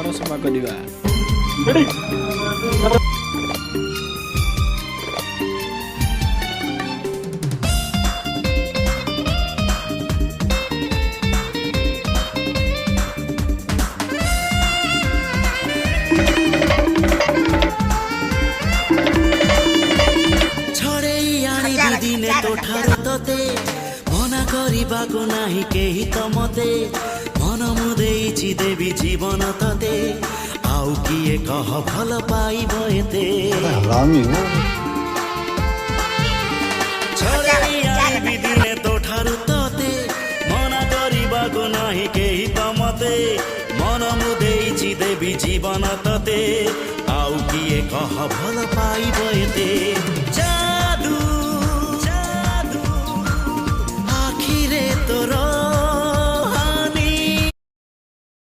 ଘର ସଫା କରିବା। दिने तो ठारू तते मना करिबाको नाही केही त मते मन मुदेइछि देवी जीवन तते आउ किए कह भल पाइब एते दिने तो ठारू तते मना करिबाको नाही केही त मते मन मुदेइछि देवी जीवन तते आउ किए कह भल पाइब एते।